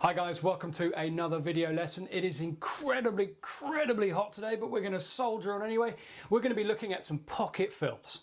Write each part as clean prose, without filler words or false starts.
Hi guys, welcome to another video lesson. It is incredibly hot today, but we're going to soldier on anyway. We're going to be looking at some pocket fills.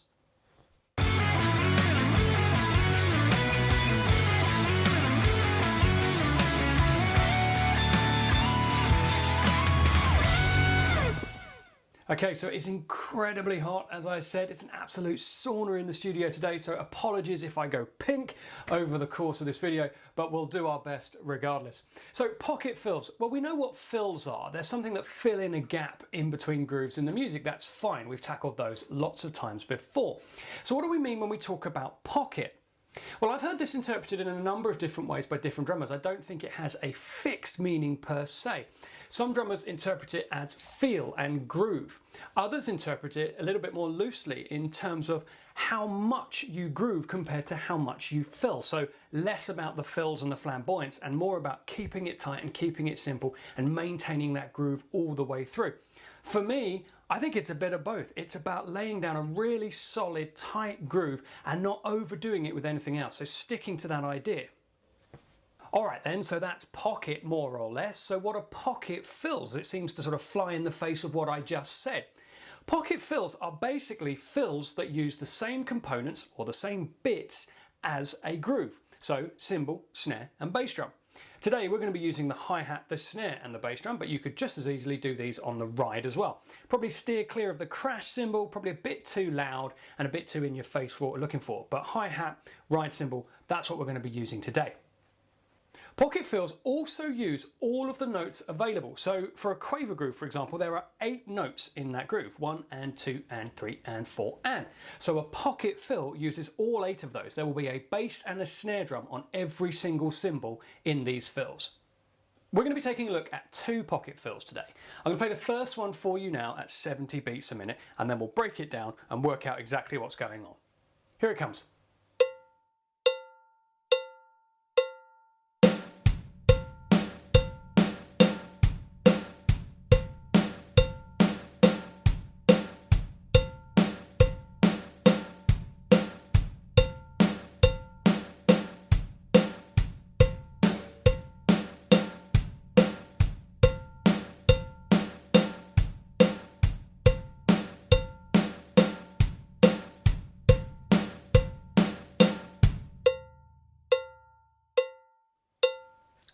Okay, so it's incredibly hot, as I said. It's an absolute sauna in the studio today, so apologies if I go pink over the course of this video, but we'll do our best regardless. So pocket fills, well, we know what fills are. They're something that fill in a gap in between grooves in the music. That's fine. We've tackled those lots of times before. So what do we mean when we talk about pocket? Well, I've heard this interpreted in a number of different ways by different drummers. I don't think it has a fixed meaning per se. Some drummers interpret it as feel and groove. Others interpret it a little bit more loosely in terms of how much you groove compared to how much you fill. So less about the fills and the flamboyance and more about keeping it tight and keeping it simple and maintaining that groove all the way through. For me, I think it's a bit of both. It's about laying down a really solid, tight groove and not overdoing it with anything else. So sticking to that idea. All right then, so that's pocket more or less. So what are pocket fills? It seems to sort of fly in the face of what I just said. Pocket fills are basically fills that use the same components or the same bits as a groove. So cymbal, snare and bass drum. Today we're going to be using the hi-hat, the snare and the bass drum, but you could just as easily do these on the ride as well. Probably steer clear of the crash cymbal, probably a bit too loud and a bit too in your face for what we're looking for. But hi-hat, ride cymbal, that's what we're going to be using today. Pocket fills also use all of the notes available. So for a quaver groove, for example, there are 8 notes in that groove, 1 and 2 and 3 and 4 and. So a pocket fill uses all 8 of those. There will be a bass and a snare drum on every single cymbal in these fills. We're going to be taking a look at 2 pocket fills today. I'm going to play the first one for you now at 70 beats a minute, and then we'll break it down and work out exactly what's going on. Here it comes.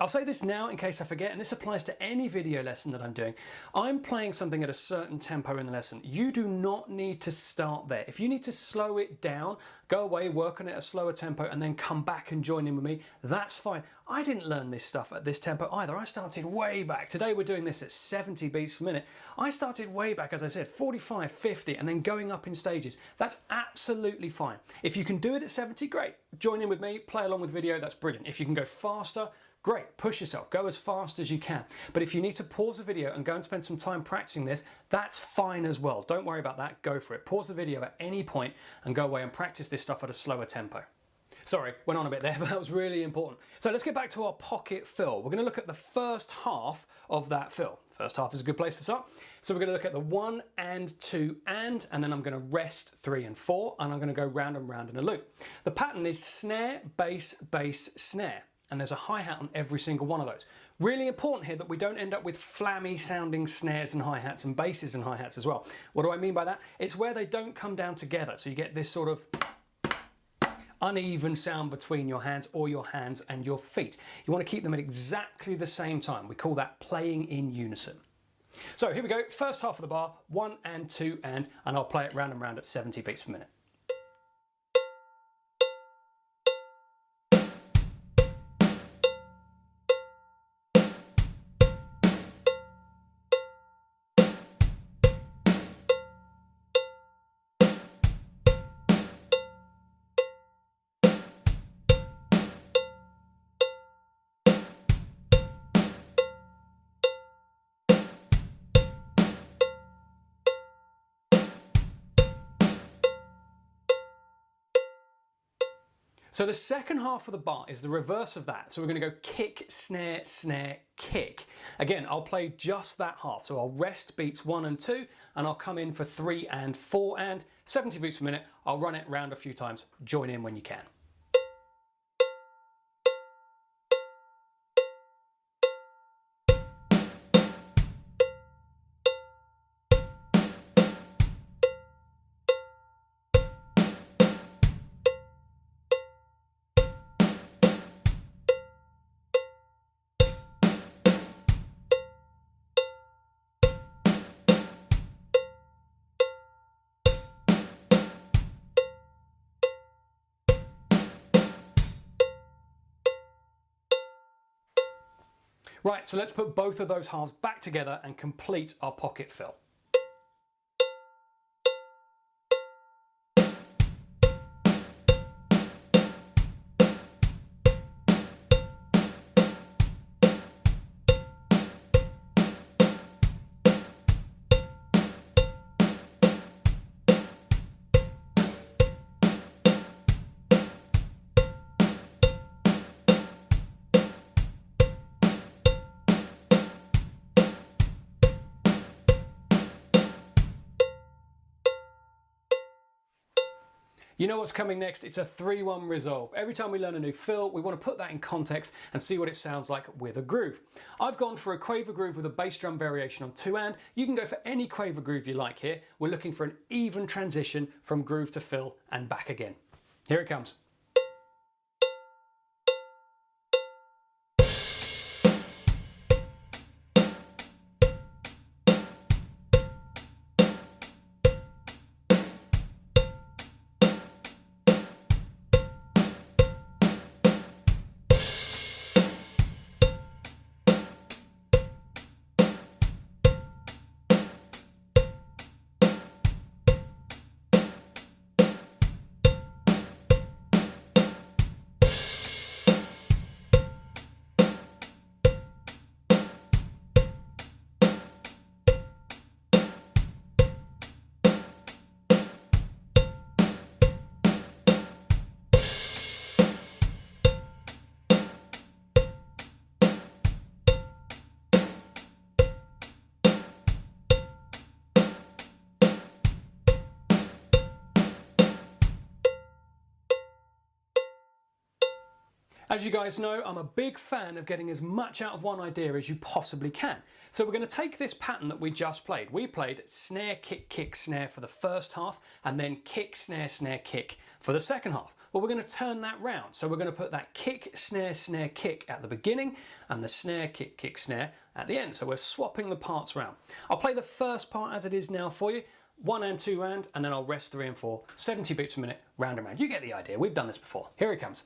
I'll say this now in case I forget, and this applies to any video lesson that I'm doing. I'm playing something at a certain tempo in the lesson. You do not need to start there. If you need to slow it down, go away, work on it at a slower tempo, and then come back and join in with me, that's fine. I didn't learn this stuff at this tempo either. I started way back. Today we're doing this at 70 beats per minute. I started way back, as I said, 45, 50, and then going up in stages. That's absolutely fine. If you can do it at 70, great. Join in with me, play along with video, that's brilliant. If you can go faster, great, push yourself, go as fast as you can. But if you need to pause the video and go and spend some time practicing this, that's fine as well. Don't worry about that, go for it. Pause the video at any point and go away and practice this stuff at a slower tempo. Sorry, went on a bit there, but that was really important. So let's get back to our pocket fill. We're going to look at the first half of that fill. First half is a good place to start. So we're going to look at the 1 and 2 and then I'm going to rest 3 and 4, and I'm going to go round and round in a loop. The pattern is snare, bass, bass, snare. And there's a hi-hat on every single one of those. Really important here that we don't end up with flammy sounding snares and hi-hats and basses and hi-hats as well. What do I mean by that? It's where they don't come down together. So you get this sort of uneven sound between your hands or your hands and your feet. You want to keep them at exactly the same time. We call that playing in unison. So here we go. First half of the bar, 1 and 2 and I'll play it round and round at 70 beats per minute. So the second half of the bar is the reverse of that. So we're going to go kick, snare, snare, kick. Again, I'll play just that half. So I'll rest beats 1 and 2, and I'll come in for 3 and 4 and 70 beats per minute. I'll run it round a few times. Join in when you can. Right, so let's put both of those halves back together and complete our pocket fill. You know what's coming next? It's a 3-1 resolve. Every time we learn a new fill, we want to put that in context and see what it sounds like with a groove. I've gone for a quaver groove with a bass drum variation on 2-and. You can go for any quaver groove you like here. We're looking for an even transition from groove to fill and back again. Here it comes. As you guys know, I'm a big fan of getting as much out of one idea as you possibly can. So we're going to take this pattern that we just played. We played snare, kick, kick, snare for the first half, and then kick, snare, snare, kick for the second half. Well, we're going to turn that round. So we're going to put that kick, snare, snare, kick at the beginning, and the snare, kick, kick, snare at the end. So we're swapping the parts round. I'll play the first part as it is now for you. 1 and 2 and then I'll rest 3 and 4, 70 beats per minute, round and round. You get the idea. We've done this before. Here it comes.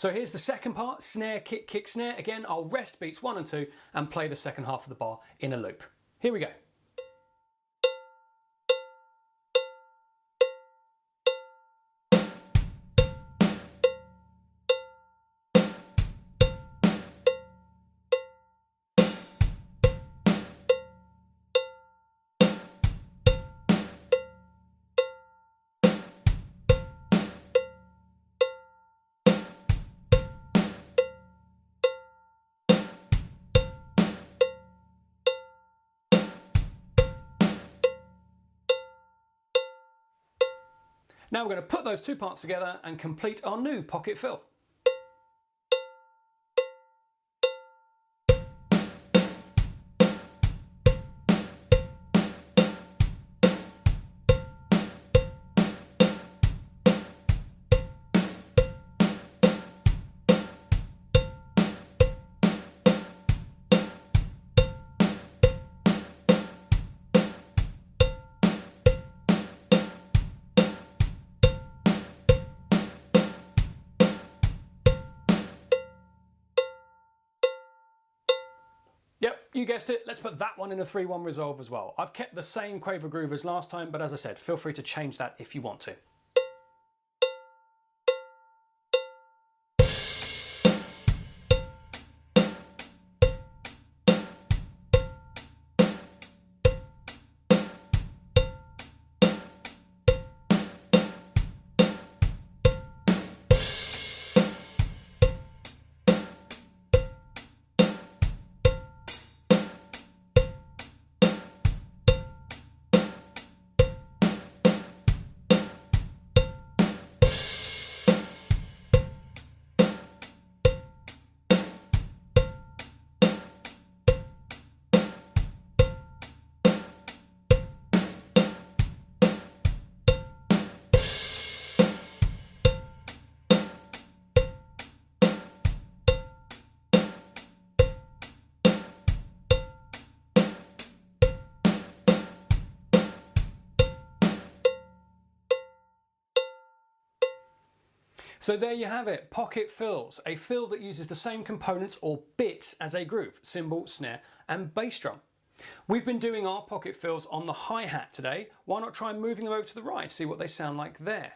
So here's the second part, snare, kick, kick, snare. Again, I'll rest beats 1 and 2 and play the second half of the bar in a loop. Here we go. Now we're going to put those two parts together and complete our new pocket fill. Yep, you guessed it, let's put that one in a 3-1 resolve as well. I've kept the same quaver groove as last time, but as I said, feel free to change that if you want to. So there you have it, pocket fills, a fill that uses the same components or bits as a groove, cymbal, snare and bass drum. We've been doing our pocket fills on the hi-hat today. Why not try moving them over to the right, see what they sound like there.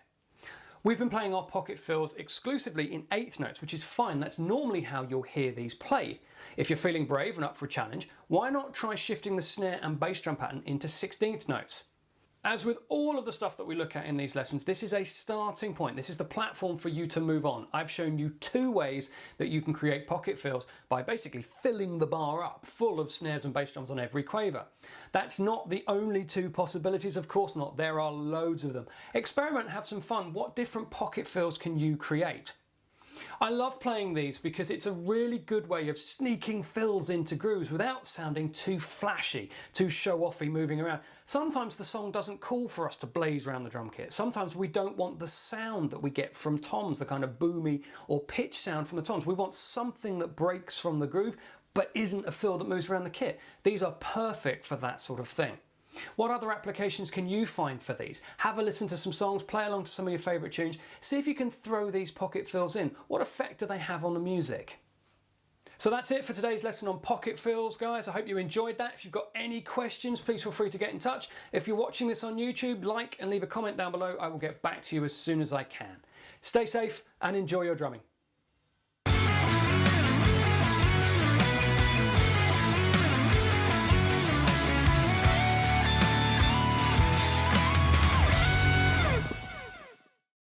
We've been playing our pocket fills exclusively in 8th notes, which is fine. That's normally how you'll hear these played. If you're feeling brave and up for a challenge, why not try shifting the snare and bass drum pattern into 16th notes? As with all of the stuff that we look at in these lessons, this is a starting point. This is the platform for you to move on. I've shown you 2 ways that you can create pocket fills by basically filling the bar up full of snares and bass drums on every quaver. That's not the only 2 possibilities, of course not. There are loads of them. Experiment, have some fun. What different pocket fills can you create? I love playing these because it's a really good way of sneaking fills into grooves without sounding too flashy, too show-offy moving around. Sometimes the song doesn't call for us to blaze around the drum kit. Sometimes we don't want the sound that we get from toms, the kind of boomy or pitch sound from the toms. We want something that breaks from the groove but isn't a fill that moves around the kit. These are perfect for that sort of thing. What other applications can you find for these? Have a listen to some songs, play along to some of your favourite tunes, see if you can throw these pocket fills in. What effect do they have on the music? So that's it for today's lesson on pocket fills, guys. I hope you enjoyed that. If you've got any questions, please feel free to get in touch. If you're watching this on YouTube, like and leave a comment down below. I will get back to you as soon as I can. Stay safe and enjoy your drumming.